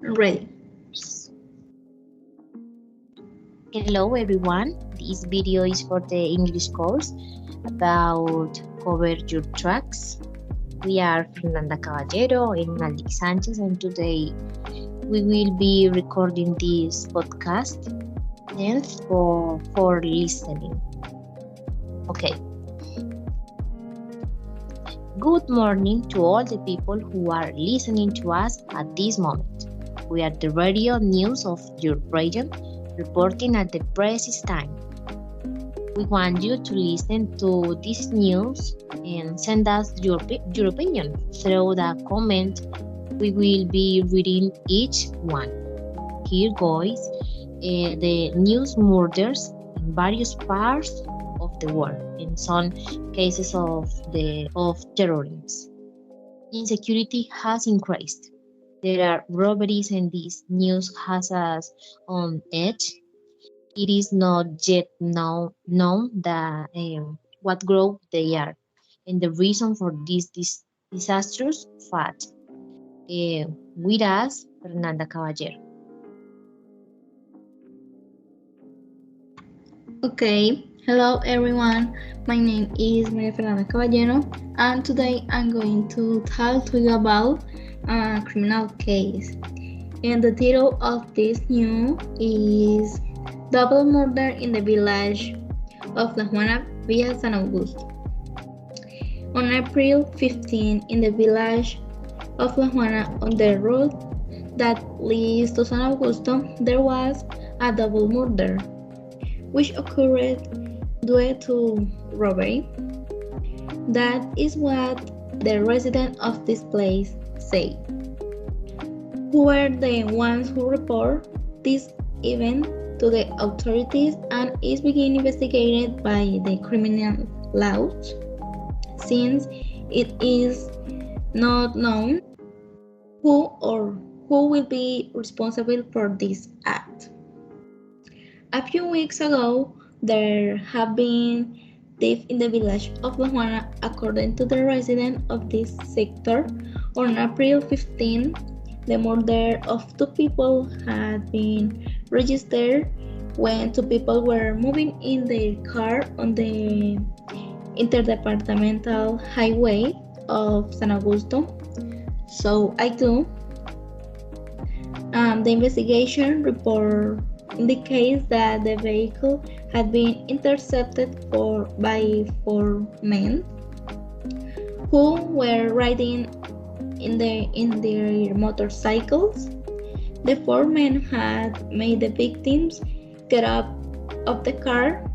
Ready. Hello everyone, this video is for the English course about cover your tracks. We are Fernanda Caballero and Aldic Sanchez, and today we will be recording this podcast. Thanks for listening. Okay. Good morning to all the people who are listening to us at this moment. We are the radio news of your region, reporting at the precise time. We want you to listen to this news and send us your opinion through the comment. We will be reading each one. Here goes the news murders in various parts of the world and some cases of terrorism. Insecurity has increased. There are robberies and this news has us on edge. It is not yet known what group they are and the reason for this disastrous fact. With us, Fernanda Caballero. Okay. Hello everyone. My name is Maria Fernanda Caballero, and today I'm going to talk to you about a criminal case. And the title of this news is Double Murder in the Village of La Juana, Villa San Augusto. On April 15, in the village of La Juana, on the road that leads to San Augusto, there was a double murder, which occurred due to robbery. That is what the residents of this place say, who were the ones who report this event to the authorities and is being investigated by the criminal laws, since it is not known who will be responsible for this act. A few weeks ago, there have been thieves in the village of La Juana, according to the residents of this sector. On April 15, the murder of two people had been registered when two people were moving in their car on the interdepartmental highway of San Augusto. So I do. The investigation report indicates that the vehicle had been intercepted by four men who were riding in their motorcycles. The four men had made the victims get out of the car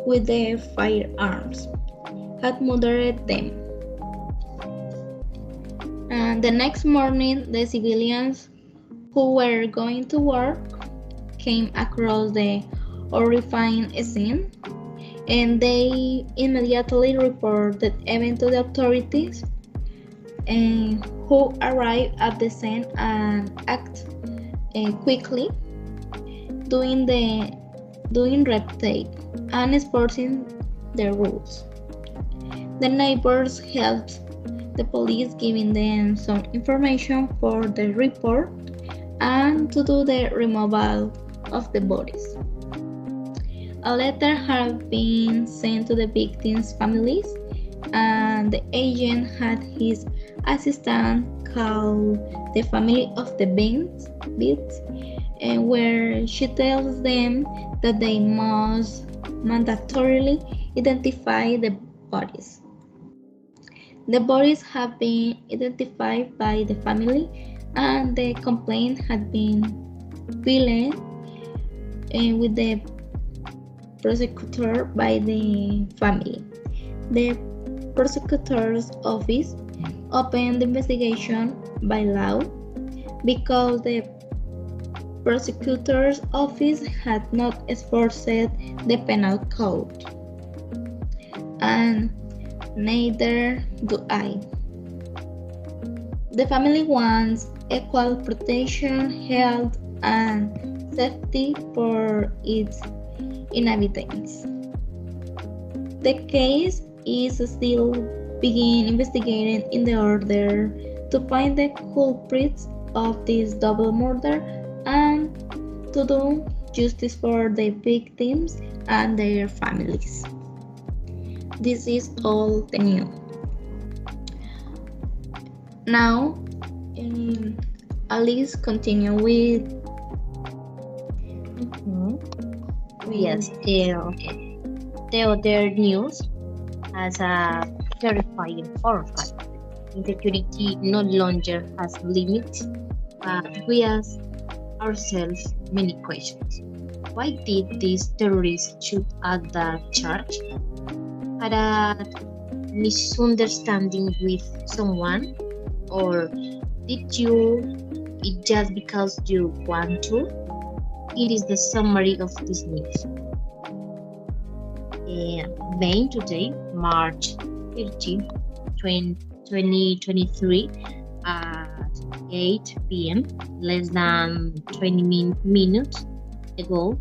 with their firearms, had murdered them. And the next morning, the civilians who were going to work came across the horrifying scene, and they immediately reported the event to the authorities, who arrived at the scene and acted quickly, doing red tape and enforcing the rules. The neighbors helped the police, giving them some information for the report and to do the removal of the bodies. A letter had been sent to the victims' families, and the agent had his assistant call the family of the victims, where she tells them that they must mandatorily identify the bodies. The bodies have been identified by the family, and the complaint had been filed with the prosecutor by the family. The prosecutor's office opened the investigation by law because the prosecutor's office had not enforced the penal code, and neither do I. The family wants equal protection, health, and safety for its inhabitants. The case is still being investigated in the order to find the culprits of this double murder and to do justice for the victims and their families. This is all the news. Now, Alice continue with. Yes, okay. The other news has a terrifying horrifying. Insecurity no longer has limits, but we ask ourselves many questions. Why did these terrorists shoot at the church? Had a misunderstanding with someone, or did you it just because you want to? It is the summary of this news. Main today, March 13, 2023 at 8 p.m., less than 20 minutes ago,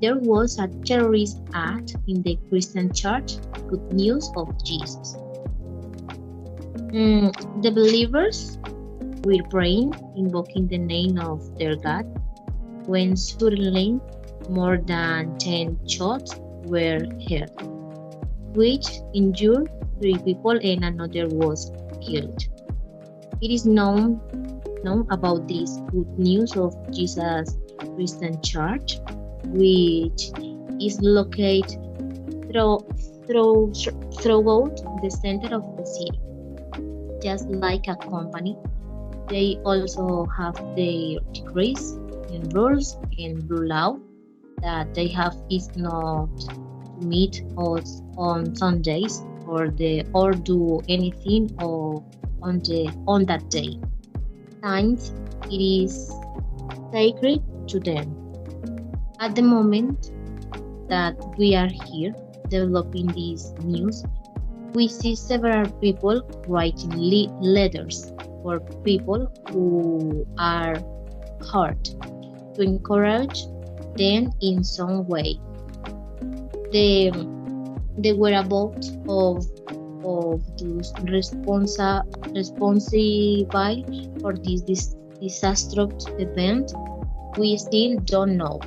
there was a terrorist act in the Christian church, Good News of Jesus. The believers were praying, invoking the name of their God, when suddenly more than 10 shots were heard, which injured 3 people and another was killed. It is known about this Good News of Jesus Christian Church, which is located throughout the center of the city. Just like a company, they also have their decrees and rules and rule out that they have is not to meet us on Sundays or do anything on that day. Times it is sacred to them. At the moment that we are here developing this news, we see several people writing letters for people who are hurt to encourage them in some way. The whereabouts of those responsible for this disastrous event, we still don't know.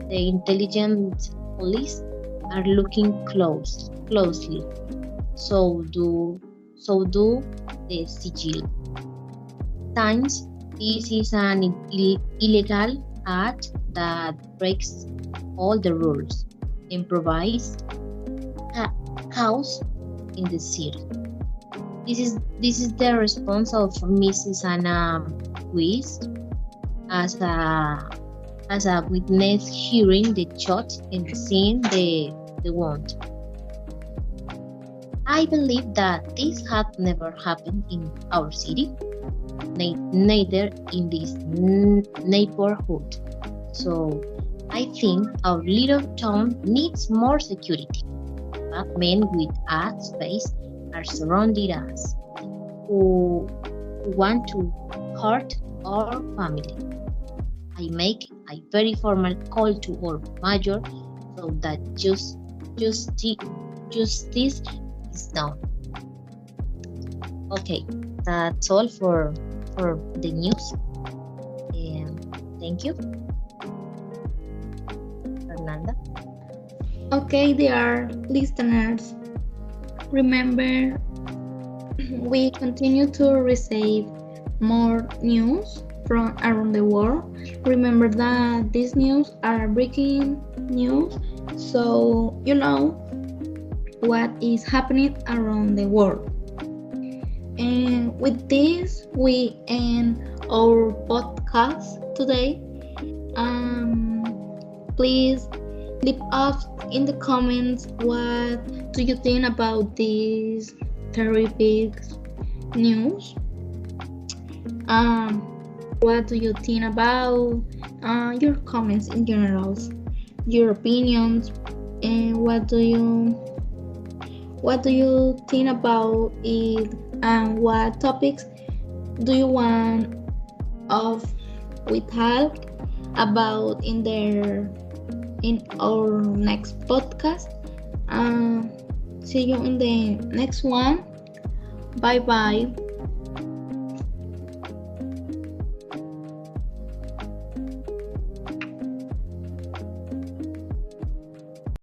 The intelligence police are looking closely. So do the sigil. Times this is an illegal act that breaks all the rules and provides chaos in the city. This is the response of Mrs. Anna West as a witness hearing the shots and seeing the wound. I believe that this had never happened in our city, neither in this neighborhood. So I think our little town needs more security. But men with a space are surrounding us who want to hurt our family. I make a very formal call to our mayor so that justice is done. Okay, that's all for the news. Thank you, Fernanda. Okay, dear listeners, remember we continue to receive more news from around the world. Remember that these news are breaking news, so you know what is happening around the world. And with this, we end our podcast today. Please leave us in the comments what do you think about this terrific news. What do you think about your comments in general, your opinions, and what do you think about it, and what topics do you want with help about in our next podcast. See you in the next one. Bye bye.